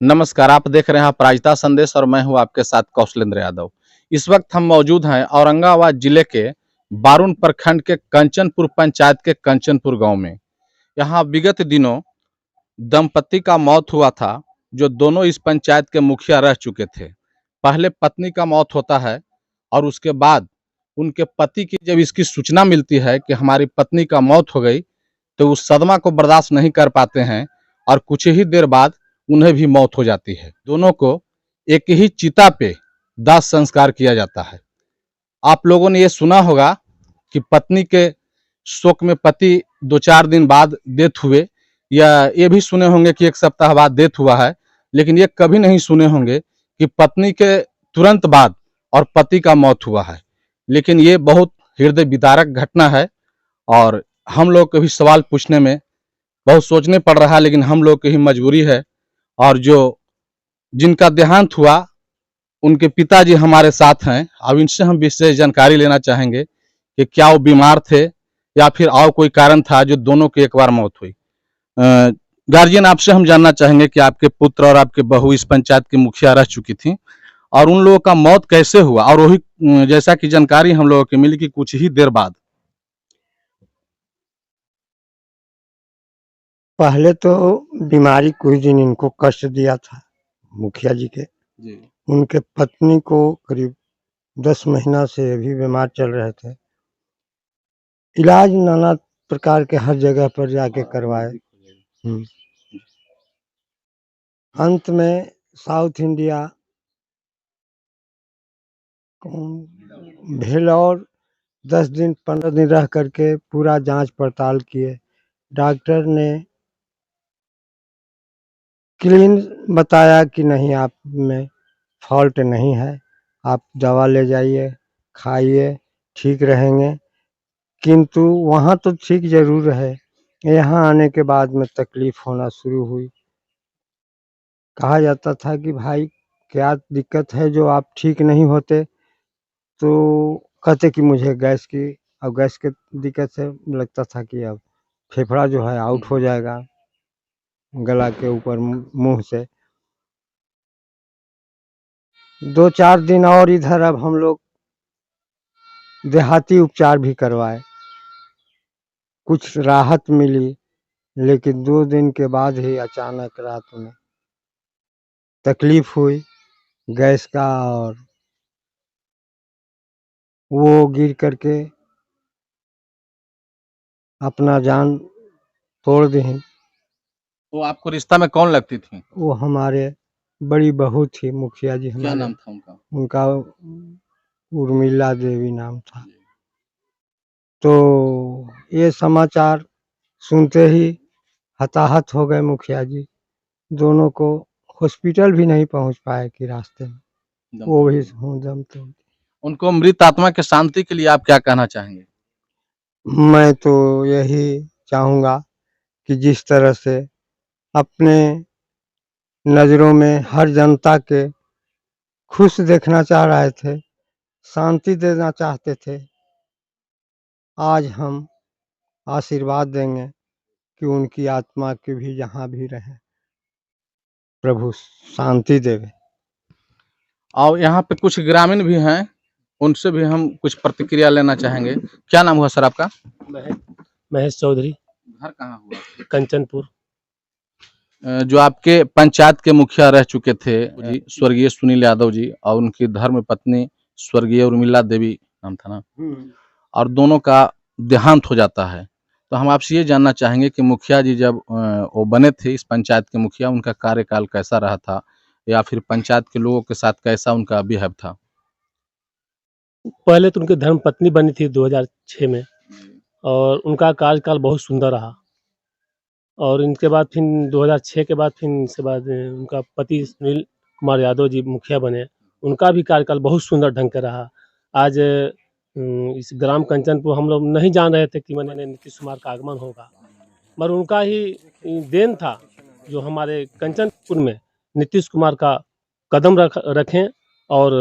नमस्कार, आप देख रहे हैं अपराजिता संदेश और मैं हूं आपके साथ कौशलेंद्र यादव। इस वक्त हम मौजूद हैं औरंगाबाद जिले के बारुण प्रखंड के कंचनपुर पंचायत के कंचनपुर गांव में। यहाँ विगत दिनों दंपति का मौत हुआ था, जो दोनों इस पंचायत के मुखिया रह चुके थे। पहले पत्नी का मौत होता है और उसके बाद उनके पति की जब इसकी सूचना मिलती है कि हमारी पत्नी का मौत हो गई, तो उस सदमा को बर्दाश्त नहीं कर पाते हैं और कुछ ही देर बाद उन्हें भी मौत हो जाती है। दोनों को एक ही चिता पे दाह संस्कार किया जाता है। आप लोगों ने ये सुना होगा कि पत्नी के शोक में पति 2-4 दिन बाद डेथ हुए, या ये भी सुने होंगे कि 1 सप्ताह बाद डेथ हुआ है, लेकिन ये कभी नहीं सुने होंगे कि पत्नी के तुरंत बाद और पति का मौत हुआ है। लेकिन ये बहुत हृदय विदारक घटना है और हम लोग को भी सवाल पूछने में बहुत सोचने पड़ रहा है, लेकिन हम लोग की ही मजबूरी है। और जो जिनका देहांत हुआ उनके पिताजी हमारे साथ हैं। अब इनसे हम विशेष जानकारी लेना चाहेंगे कि क्या वो बीमार थे या फिर और कोई कारण था जो दोनों की एक बार मौत हुई। गार्जियन, आपसे हम जानना चाहेंगे कि आपके पुत्र और आपके बहू इस पंचायत की मुखिया रह चुकी थी, और उन लोगों का मौत कैसे हुआ, और वही जैसा कि जानकारी हम लोगों की मिली कि कुछ ही देर बाद। पहले तो बीमारी कुछ दिन इनको कष्ट दिया था मुखिया जी के। जी। उनके पत्नी को करीब 10 महीना से अभी बीमार चल रहे थे। इलाज नाना प्रकार के हर जगह पर जाके करवाए। अंत में साउथ इंडिया भेलौर 10 दिन 15 दिन रह करके पूरा जांच पड़ताल किए। डॉक्टर ने क्लीन बताया कि नहीं, आप में फॉल्ट नहीं है, आप दवा ले जाइए, खाइए, ठीक रहेंगे। किंतु वहाँ तो ठीक जरूर है, यहाँ आने के बाद में तकलीफ होना शुरू हुई। कहा जाता था कि भाई क्या दिक्कत है जो आप ठीक नहीं होते, तो कहते कि मुझे गैस की, अब गैस के दिक्कत से लगता था कि अब फेफड़ा जो है आउट हो जाएगा गला के ऊपर मुंह से। 2-4 दिन और इधर अब हम लोग देहाती उपचार भी करवाए, कुछ राहत मिली, लेकिन 2 दिन के बाद ही अचानक रात में तकलीफ हुई गैस का, और वो गिर करके अपना जान तोड़ दी। तो आपको रिश्ता में कौन लगती थी? वो हमारे बड़ी बहू थी, मुखिया जी क्या हमारे। नाम था उनका? उनका उर्मिला देवी नाम था। तो ये समाचार सुनते ही हताहत हो गए मुखिया जी। दोनों को हॉस्पिटल भी नहीं पहुंच पाए कि रास्ते में वो भी दम तोड़। उनको मृत आत्मा के शांति के लिए आप क्या कहना चाहेंगे? मैं तो यही चाहूँगा कि जिस तरह से अपने नज़रों में हर जनता के खुश देखना चाह रहे थे, शांति देना चाहते थे, आज हम आशीर्वाद देंगे कि उनकी आत्मा की भी जहाँ भी रहे प्रभु शांति देवे। और यहाँ पे कुछ ग्रामीण भी हैं, उनसे भी हम कुछ प्रतिक्रिया लेना चाहेंगे। क्या नाम हुआ सर आपका? महेश चौधरी। घर कहाँ हुआ? कंचनपुर। जो आपके पंचायत के मुखिया रह चुके थे जी, स्वर्गीय सुनील यादव जी, और उनकी धर्म पत्नी स्वर्गीय उर्मिला देवी नाम था ना, और दोनों का देहांत हो जाता है। तो हम आपसे ये जानना चाहेंगे कि मुखिया जी जब वो बने थे इस पंचायत के मुखिया, उनका कार्यकाल कैसा रहा था, या फिर पंचायत के लोगों के साथ कैसा उनका बिहेव था? पहले तो उनकी धर्म पत्नी बनी थी 2006 में, और उनका कार्यकाल बहुत सुंदर रहा। और इनके बाद फिर 2006 के बाद फिर इसके बाद उनका पति सुनील कुमार यादव जी मुखिया बने। उनका भी कार्यकाल बहुत सुंदर ढंग का रहा। आज इस ग्राम कंचनपुर हम लोग नहीं जान रहे थे कि मैंने नीतीश कुमार का आगमन होगा, मगर उनका ही देन था जो हमारे कंचनपुर में नीतीश कुमार का कदम रखें। और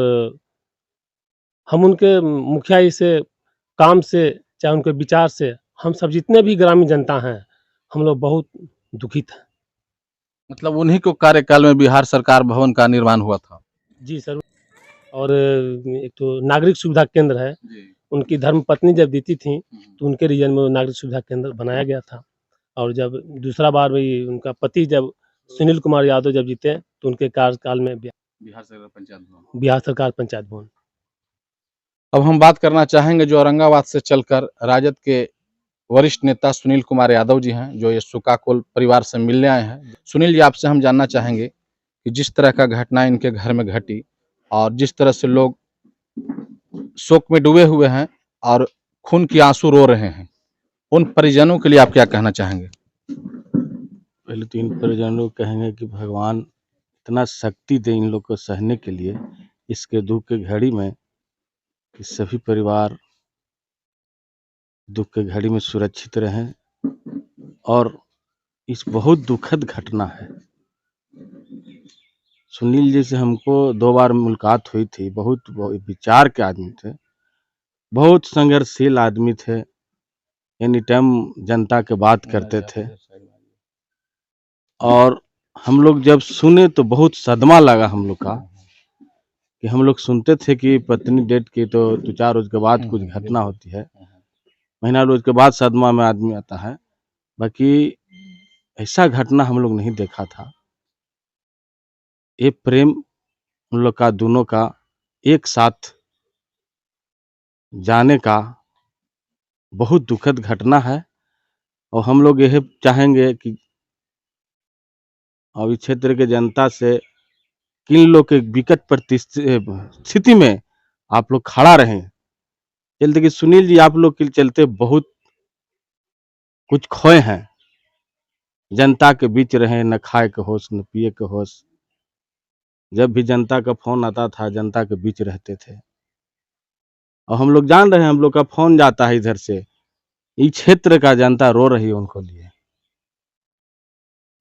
हम उनके मुखिया से, काम से, चाहे उनके विचार से, हम सब जितने भी ग्रामीण जनता हैं, हम लोग बहुत दुखित हैं। मतलब उन्हीं को कार्यकाल में बिहार सरकार भवन का निर्माण हुआ था। जी सर। और एक तो नागरिक सुविधा केंद्र है, जी। उनकी धर्मपत्नी जब बीती थी, तो उनके रीजन में वो नागरिक सुविधा केंद्र बनाया गया था। और जब दूसरा बार भी उनका पति जब सुनील कुमार यादव जब जीते, तो उनके कार्यकाल में बिहार सरकार पंचायत भवन। अब हम बात करना चाहेंगे जो औरंगाबाद से चलकर राजद के वरिष्ठ नेता सुनील कुमार यादव जी हैं, जो ये सुकाकोल परिवार से मिलने आए हैं। सुनील जी, आपसे हम जानना चाहेंगे कि जिस तरह का घटना इनके घर में घटी और जिस तरह से लोग शोक में डूबे हुए हैं और खून के आंसू रो रहे हैं, उन परिजनों के लिए आप क्या कहना चाहेंगे? पहले तो इन परिजनों को कहेंगे कि भगवान इतना शक्ति दे इन लोग को सहने के लिए इसके दुख के घड़ी में, कि सभी परिवार दुख के घड़ी में सुरक्षित रहें। और इस बहुत दुखद घटना है। सुनील जी से हमको 2 बार मुलाकात हुई थी। बहुत विचार के आदमी थे, बहुत संघर्षशील आदमी थे, एनी टाइम जनता के बात करते थे। और हम लोग जब सुने तो बहुत सदमा लगा हम लोग का, कि हम लोग सुनते थे कि पत्नी डेट की तो 2-4 रोज के बाद कुछ घटना होती है, महीना रोज के बाद सदमा में आदमी आता है। बाकी ऐसा घटना हम लोग नहीं देखा था। ये प्रेम उन लोग का, दोनों का एक साथ जाने का बहुत दुखद घटना है। और हम लोग यह चाहेंगे कि अब इस क्षेत्र के जनता से कि इन लोग के विकट परिस्थिति में आप लोग खड़ा रहें। चलते कि सुनील जी आप लोग के चलते बहुत कुछ खोए हैं। जनता के बीच रहे, न खाए के होश न पिए के होश। जब भी जनता का फोन आता था, जनता के बीच रहते थे। और हम लोग जान रहे हैं, हम लोग का फोन जाता है इधर से, इस क्षेत्र का जनता रो रही है उनको लिए।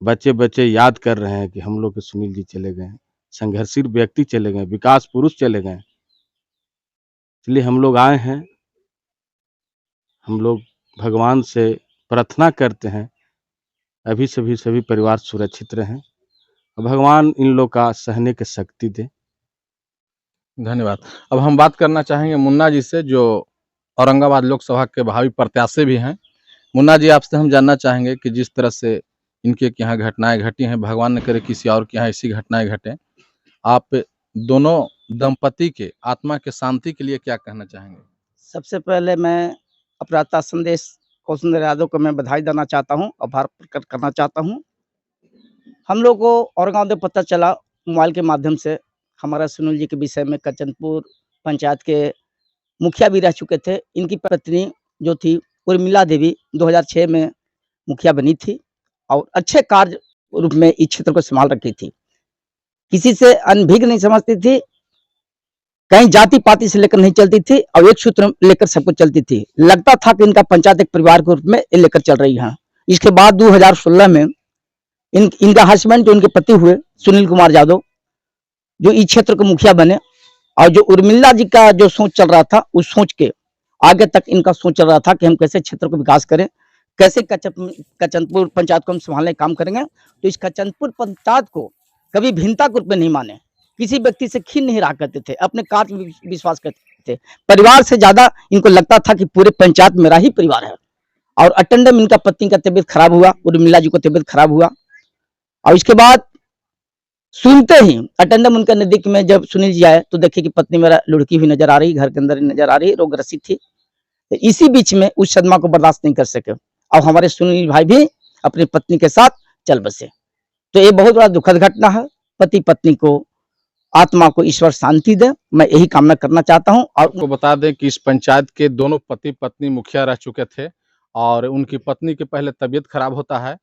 बच्चे बच्चे याद कर रहे हैं कि हम लोग के सुनील जी चले गए, संघर्षशील व्यक्ति चले गए, विकास पुरुष चले गए। इसलिए हम लोग आए हैं। हम लोग भगवान से प्रार्थना करते हैं अभी सभी परिवार सुरक्षित रहें और भगवान इन लोग का सहने की शक्ति दे। धन्यवाद। अब हम बात करना चाहेंगे मुन्ना जी से, जो औरंगाबाद लोकसभा के भावी प्रत्याशी भी हैं। मुन्ना जी, आपसे हम जानना चाहेंगे कि जिस तरह से इनके यहाँ घटनाएं घटी हैं, भगवान न करे किसी और के यहाँ ऐसी घटनाएं घटें, आप दोनों दंपति के आत्मा के शांति के लिए क्या कहना चाहेंगे? सबसे पहले मैं अपराधता संदेश कौशल यादव को मैं बधाई देना चाहता हूँ, आभार प्रकट करना चाहता हूँ। हम लोग को औरंगाबाद में पता चला मोबाइल के माध्यम से, हमारा सुनील जी के विषय में। कच्चनपुर पंचायत के मुखिया भी रह चुके थे। इनकी पत्नी जो थी उर्मिला देवी 2006 में मुखिया बनी थी और अच्छे कार्य रूप में इस क्षेत्र को संभाल रखी थी। किसी से अनभिज्ञ नहीं समझती थी, कहीं जाति पाति से लेकर नहीं चलती थी और एक सूत्र लेकर सब कुछ चलती थी। लगता था कि इनका पंचायत एक परिवार के रूप में लेकर चल रही है। इसके बाद 2016 में इनका हस्बैंड जो इनके पति हुए सुनील कुमार यादव, जो इस क्षेत्र के मुखिया बने, और जो उर्मिला जी का जो सोच चल रहा था, उस सोच के आगे तक इनका सोच चल रहा था कि हम कैसे क्षेत्र को विकास करें, कैसे कच्चनपुर पंचायत को हम संभालने का काम करेंगे। तो इस कच्चनपुर पंचायत को कभी भिन्नता के रूप में नहीं माने, किसी व्यक्ति से खीन नहीं रहा करते थे, अपने कार्य में विश्वास करते थे। परिवार से ज्यादा इनको लगता था कि पूरे पंचायत मेरा ही परिवार है। और अटेंडम इनका पत्नी का तबीयत खराब हुआ, उर्मिला जी को तबीयत खराब हुआ, और इसके बाद सुनते ही अटेंडम उनके नजदीक में जब सुनील जी आए तो देखे कि पत्नी मेरा लुढ़की हुई नजर आ रही, घर के अंदर नजर आ रही, रोगग्रसित थी। तो इसी बीच में उस सदमा को बर्दाश्त नहीं कर सके और हमारे सुनील भाई भी अपनी पत्नी के साथ चल बसे। तो ये बहुत बड़ा दुखद घटना है। पति पत्नी को आत्मा को ईश्वर शांति दे, मैं यही कामना करना चाहता हूं। और आपको बता दें कि इस पंचायत के दोनों पति पत्नी मुखिया रह चुके थे और उनकी पत्नी की पहले तबीयत खराब होता है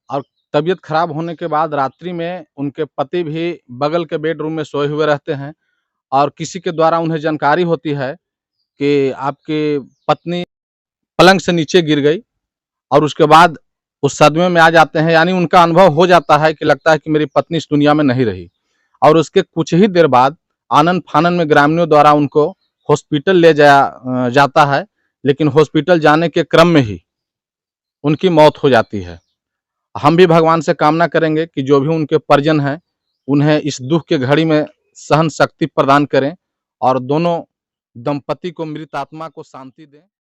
और तबीयत खराब होने के बाद रात्रि में उनके पति भी बगल के बेडरूम में सोए हुए रहते हैं और किसी के द्वारा उन्हें जानकारी होती है कि आपकी पत्नी पलंग से नीचे गिर गई और उसके बाद उस सदमे में आ जाते हैं। यानी उनका अनुभव हो जाता है कि लगता है कि मेरी पत्नी इस दुनिया में नहीं रही। और उसके कुछ ही देर बाद आनन फानन में ग्रामीणों द्वारा उनको हॉस्पिटल ले जाता है, लेकिन हॉस्पिटल जाने के क्रम में ही उनकी मौत हो जाती है। हम भी भगवान से कामना करेंगे कि जो भी उनके परिजन हैं उन्हें इस दुख के घड़ी में सहन शक्ति प्रदान करें और दोनों दंपति को, मृत आत्मा को शांति दें।